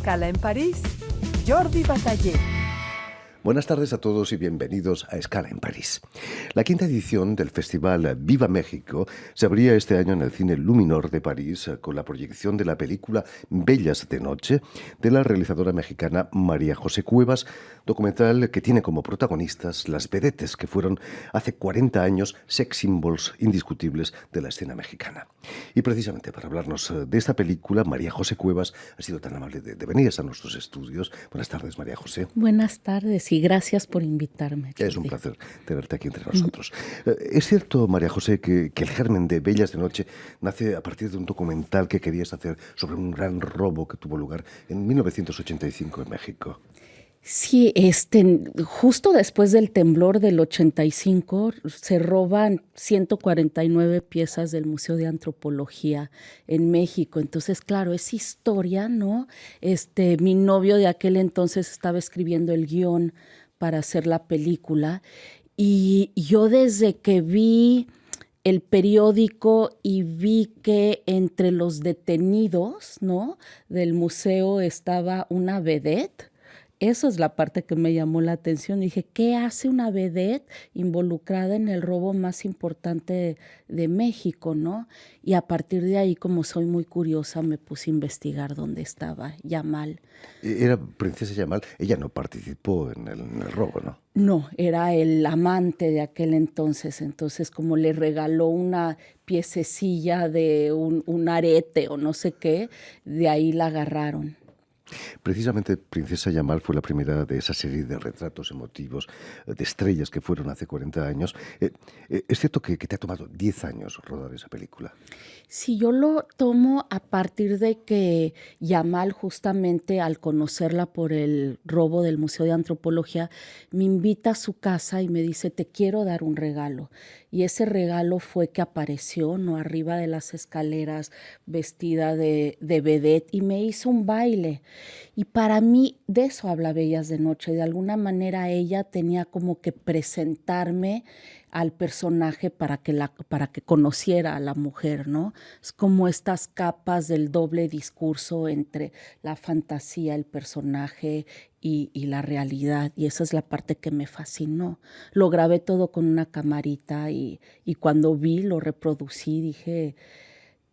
Escala en París, Jordi Bataller. Buenas tardes a todos y bienvenidos a Escala en París. La quinta edición del Festival Viva México se abría este año en el Cine Luminor de París con la proyección de la película Bellas de Noche de la realizadora mexicana María José Cuevas, documental que tiene como protagonistas las vedettes que fueron hace 40 años sex symbols indiscutibles de la escena mexicana. Y precisamente para hablarnos de esta película, María José Cuevas ha sido tan amable de venir a nuestros estudios. Buenas tardes, María José. Buenas tardes y gracias por invitarme. Jordi. Es un placer tenerte aquí entre nosotros. Es cierto, María José, que el germen de Bellas de Noche nace a partir de un documental que querías hacer sobre un gran robo que tuvo lugar en 1985 en México. Sí, justo después del temblor del 85 se roban 149 piezas del Museo de Antropología en México. Entonces, claro, es historia, ¿no? Mi novio de aquel entonces estaba escribiendo el guión para hacer la película y yo desde que vi el periódico y vi que entre los detenidos, ¿no?, del museo estaba una vedette. Esa es la parte que me llamó la atención. Dije, ¿qué hace una vedette involucrada en el robo más importante de México, no? Y a partir de ahí, como soy muy curiosa, me puse a investigar dónde estaba Yamal. Era Princesa Yamal. Ella no participó en el robo, ¿no? No, era el amante de aquel entonces. Entonces, como le regaló una piececilla de un arete o no sé qué, de ahí la agarraron. Precisamente Princesa Yamal fue la primera de esa serie de retratos emotivos de estrellas que fueron hace 40 años. Es cierto que te ha tomado 10 años rodar esa película. Sí, yo lo tomo a partir de que Yamal, justamente al conocerla por el robo del Museo de Antropología, me invita a su casa y me dice, te quiero dar un regalo. Y ese regalo fue que apareció, ¿no?, arriba de las escaleras, vestida de vedette, y me hizo un baile. Y para mí, de eso habla Bellas de Noche. De alguna manera ella tenía como que presentarme al personaje para que conociera a la mujer, ¿no? Es como estas capas del doble discurso entre la fantasía, el personaje y la realidad. Y esa es la parte que me fascinó. Lo grabé todo con una camarita y cuando lo reproducí, dije,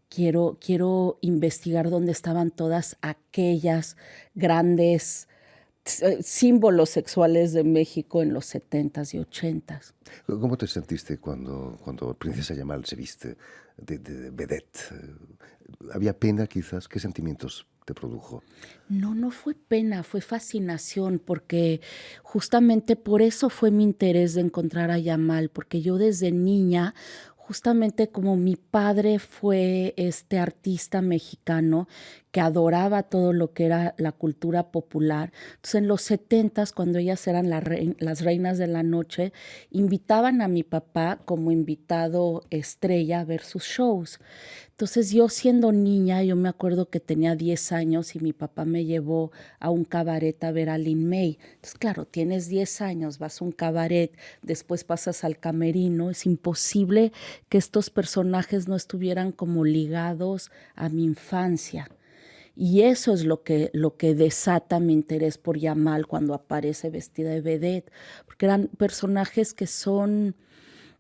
quiero investigar dónde estaban todas aquellas grandes símbolos sexuales de México en los 70s y 80s. ¿Cómo te sentiste cuando Princesa Yamal se viste de vedette? ¿Había pena quizás? ¿Qué sentimientos te produjo? No fue pena, fue fascinación, porque justamente por eso fue mi interés de encontrar a Yamal, porque yo desde niña, justamente como mi padre fue este artista mexicano que adoraba todo lo que era la cultura popular. Entonces, en los 70s, cuando ellas eran las reinas de la noche, invitaban a mi papá como invitado estrella a ver sus shows. Entonces, yo siendo niña, yo me acuerdo que tenía 10 años y mi papá me llevó a un cabaret a ver a Lin May. Entonces, claro, tienes 10 años, vas a un cabaret, después pasas al camerino. Es imposible que estos personajes no estuvieran como ligados a mi infancia. Y eso es lo que desata mi interés por Yamal cuando aparece vestida de vedette, porque eran personajes que son,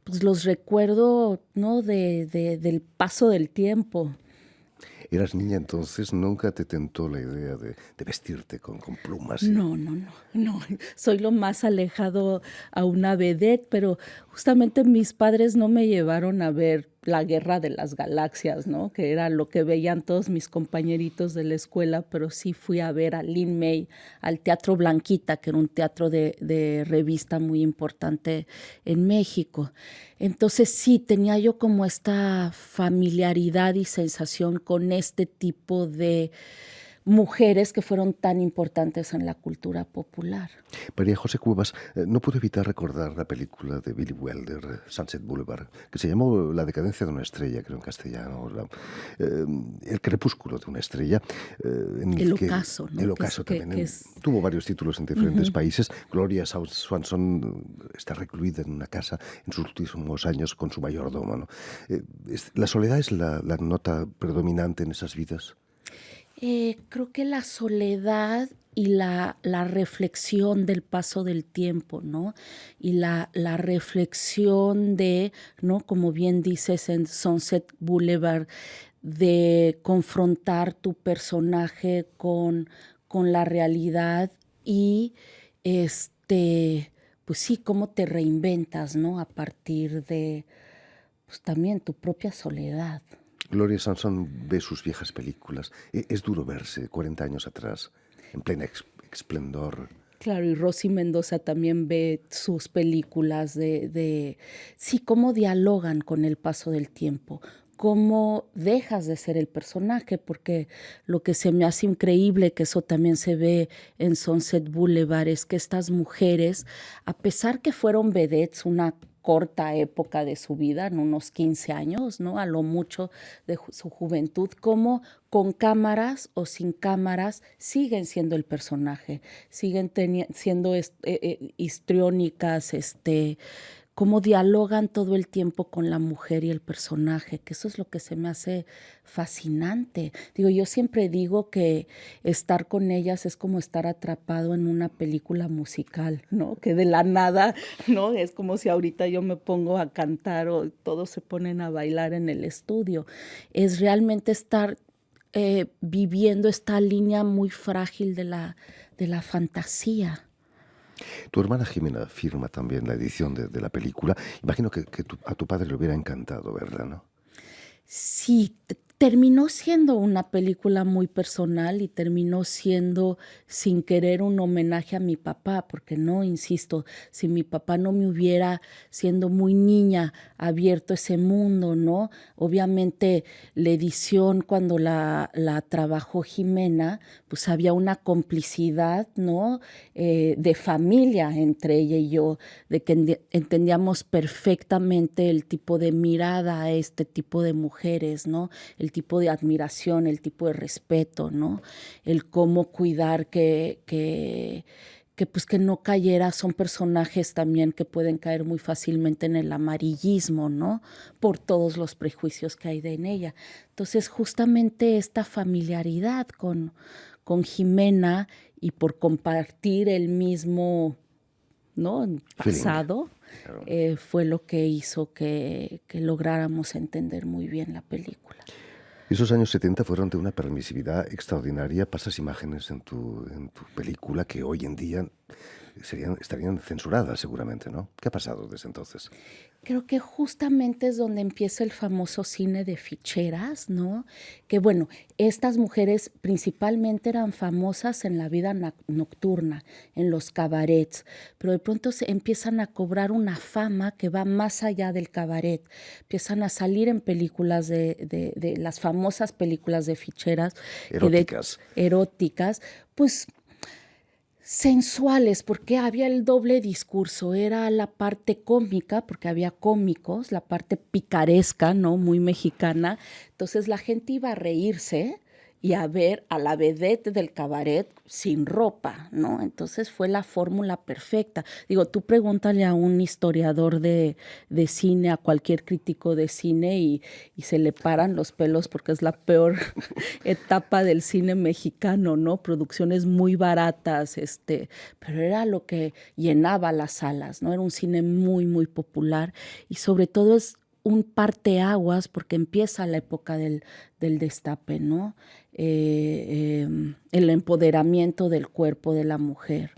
pues los recuerdo, ¿no?, del paso del tiempo. ¿Eras niña entonces? ¿Nunca te tentó la idea de vestirte con plumas? No. Soy lo más alejado a una vedette, pero justamente mis padres no me llevaron a ver la Guerra de las Galaxias, ¿no?, que era lo que veían todos mis compañeritos de la escuela, pero sí fui a ver a Lin May, al Teatro Blanquita, que era un teatro de revista muy importante en México. Entonces sí, tenía yo como esta familiaridad y sensación con este tipo de mujeres que fueron tan importantes en la cultura popular. María José Cuevas, no puedo evitar recordar la película de Billy Wilder, Sunset Boulevard, que se llamó La decadencia de una estrella, creo en castellano, El crepúsculo de una estrella. El ocaso, ¿no? El ocaso también. Tuvo varios títulos en diferentes países. Gloria Swanson está recluida en una casa en sus últimos años con su mayordomo, ¿no? ¿La soledad es la nota predominante en esas vidas? Creo que la soledad y la reflexión del paso del tiempo, ¿no? Y la reflexión de, ¿no? Como bien dices en Sunset Boulevard, de confrontar tu personaje con la realidad y pues sí, cómo te reinventas, ¿no? A partir de, pues también tu propia soledad. Gloria Swanson ve sus viejas películas. Es duro verse 40 años atrás, en plena esplendor. Claro, y Rosy Mendoza también ve sus películas sí, cómo dialogan con el paso del tiempo, cómo dejas de ser el personaje, porque lo que se me hace increíble, que eso también se ve en Sunset Boulevard, es que estas mujeres, a pesar que fueron vedettes una corta época de su vida, en unos 15 años, ¿no? A lo mucho de su juventud, como con cámaras o sin cámaras siguen siendo el personaje, siguen siendo histriónicas, cómo dialogan todo el tiempo con la mujer y el personaje, que eso es lo que se me hace fascinante. Digo, yo siempre digo que estar con ellas es como estar atrapado en una película musical, ¿no? Que de la nada, ¿no? Es como si ahorita yo me pongo a cantar o todos se ponen a bailar en el estudio. Es realmente estar viviendo esta línea muy frágil de la fantasía. Tu hermana Jimena firma también la edición de la película. Imagino que a tu padre le hubiera encantado verla, ¿no? Sí, terminó siendo una película muy personal y terminó siendo sin querer un homenaje a mi papá, porque no, insisto, si mi papá no me hubiera, siendo muy niña, abierto ese mundo, ¿no? Obviamente la edición cuando la trabajó Jimena, pues había una complicidad, ¿no? De familia entre ella y yo, de que entendíamos perfectamente el tipo de mirada a este tipo de mujeres, ¿no? El tipo de admiración, el tipo de respeto, ¿no? El cómo cuidar pues que no cayera, son personajes también que pueden caer muy fácilmente en el amarillismo, ¿no? Por todos los prejuicios que hay en ella. Entonces, justamente esta familiaridad con Jimena y por compartir el mismo, ¿no? Feeling. Pasado, Claro. fue lo que hizo que lográramos entender muy bien la película. Esos años 70 fueron de una permisividad extraordinaria. Pasas imágenes en tu película que hoy en día estarían censuradas seguramente, ¿no? ¿Qué ha pasado desde entonces? Creo que justamente es donde empieza el famoso cine de ficheras, ¿no? Que bueno, estas mujeres principalmente eran famosas en la vida nocturna, en los cabarets, pero de pronto se empiezan a cobrar una fama que va más allá del cabaret. Empiezan a salir en películas de las famosas películas de ficheras, Eróticas. eróticas, pues sensuales, porque había el doble discurso, era la parte cómica, porque había cómicos, la parte picaresca, ¿no? Muy mexicana. Entonces la gente iba a reírse y a ver a la vedette del cabaret sin ropa, ¿no? Entonces fue la fórmula perfecta. Digo, tú pregúntale a un historiador de cine, a cualquier crítico de cine y se le paran los pelos porque es la peor etapa del cine mexicano, ¿no? Producciones muy baratas, pero era lo que llenaba las salas, ¿no? Era un cine muy, muy popular y sobre todo es un parteaguas porque empieza la época del destape, ¿no? El empoderamiento del cuerpo de la mujer.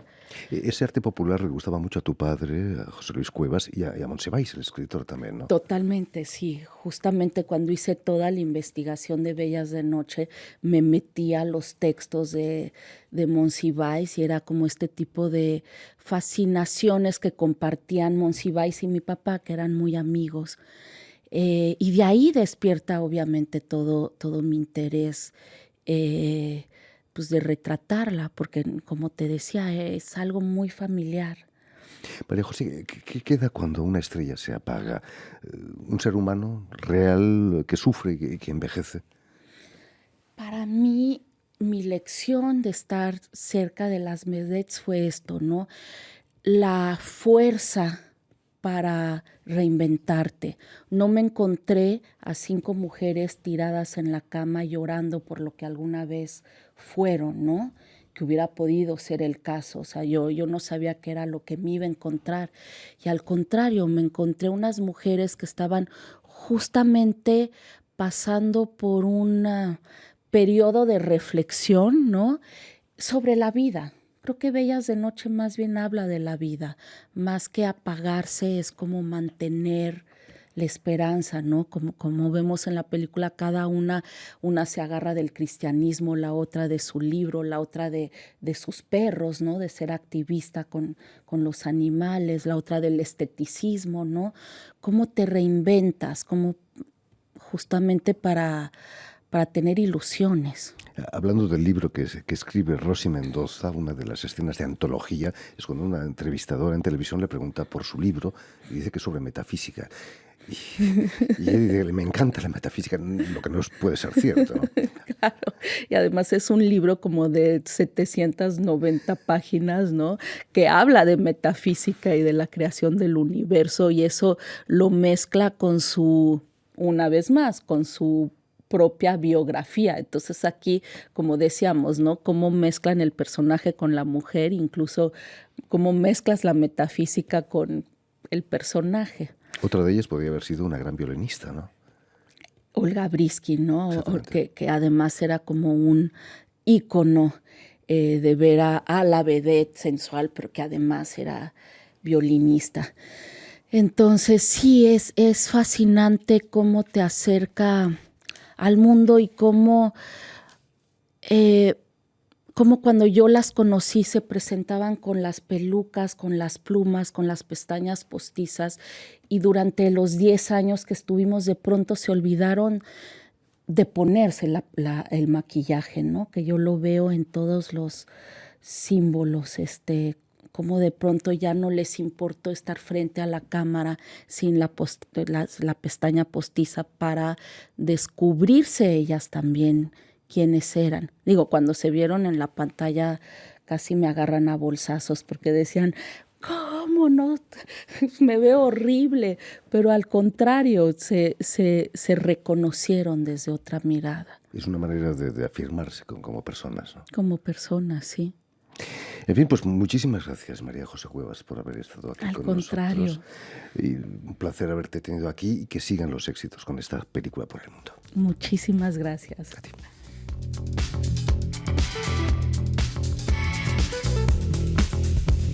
Ese arte popular le gustaba mucho a tu padre, a José Luis Cuevas y a Monsiváis, el escritor también, ¿no? Totalmente, sí. Justamente cuando hice toda la investigación de Bellas de Noche, me metí a los textos de Monsiváis y era como este tipo de fascinaciones que compartían Monsiváis y mi papá, que eran muy amigos. Y de ahí despierta obviamente todo mi interés, pues de retratarla, porque como te decía, es algo muy familiar. María José, ¿qué queda cuando una estrella se apaga? ¿Un ser humano real que sufre y que envejece? Para mí, mi lección de estar cerca de las vedettes fue esto, ¿no? La fuerza para reinventarte. No me encontré a 5 mujeres tiradas en la cama llorando por lo que alguna vez fueron, ¿no? Que hubiera podido ser el caso. O sea, yo no sabía qué era lo que me iba a encontrar. Y al contrario, me encontré unas mujeres que estaban justamente pasando por un periodo de reflexión, ¿no? Sobre la vida. Creo que Bellas de Noche más bien habla de la vida, más que apagarse, es como mantener la esperanza, ¿no? Como vemos en la película, cada una se agarra del cristianismo, la otra de su libro, la otra de sus perros, ¿no? De ser activista con los animales, la otra del esteticismo, ¿no? Cómo te reinventas, cómo justamente para tener ilusiones. Hablando del libro que escribe Rosy Mendoza, una de las escenas de antología es cuando una entrevistadora en televisión le pregunta por su libro y dice que es sobre metafísica. Y ella dice, me encanta la metafísica, lo que no puede ser cierto, ¿no? Claro, y además es un libro como de 790 páginas, ¿no? Que habla de metafísica y de la creación del universo, y eso lo mezcla con una vez más, con su propia biografía. Entonces aquí, como decíamos, ¿no? Cómo mezclan el personaje con la mujer, incluso cómo mezclas la metafísica con el personaje. Otra de ellas podría haber sido una gran violinista, ¿no? Olga Briski, ¿no? Que además era como un ícono de ver a la vedette sensual, pero que además era violinista. Entonces sí, es fascinante cómo te acerca al mundo y cómo cuando yo las conocí se presentaban con las pelucas, con las plumas, con las pestañas postizas, y durante los 10 años que estuvimos de pronto se olvidaron de ponerse el maquillaje, ¿no? Que yo lo veo en todos los símbolos, como de pronto ya no les importó estar frente a la cámara sin la pestaña postiza para descubrirse ellas también quiénes eran. Digo, cuando se vieron en la pantalla casi me agarran a bolsazos porque decían, ¿cómo no? Me veo horrible, pero al contrario, se reconocieron desde otra mirada. Es una manera de afirmarse como personas, ¿no? Como personas, sí. En fin, pues muchísimas gracias, María José Cuevas, por haber estado aquí con contrario. nosotros. Y un placer haberte tenido aquí y que sigan los éxitos con esta película por el mundo. Muchísimas gracias. A ti.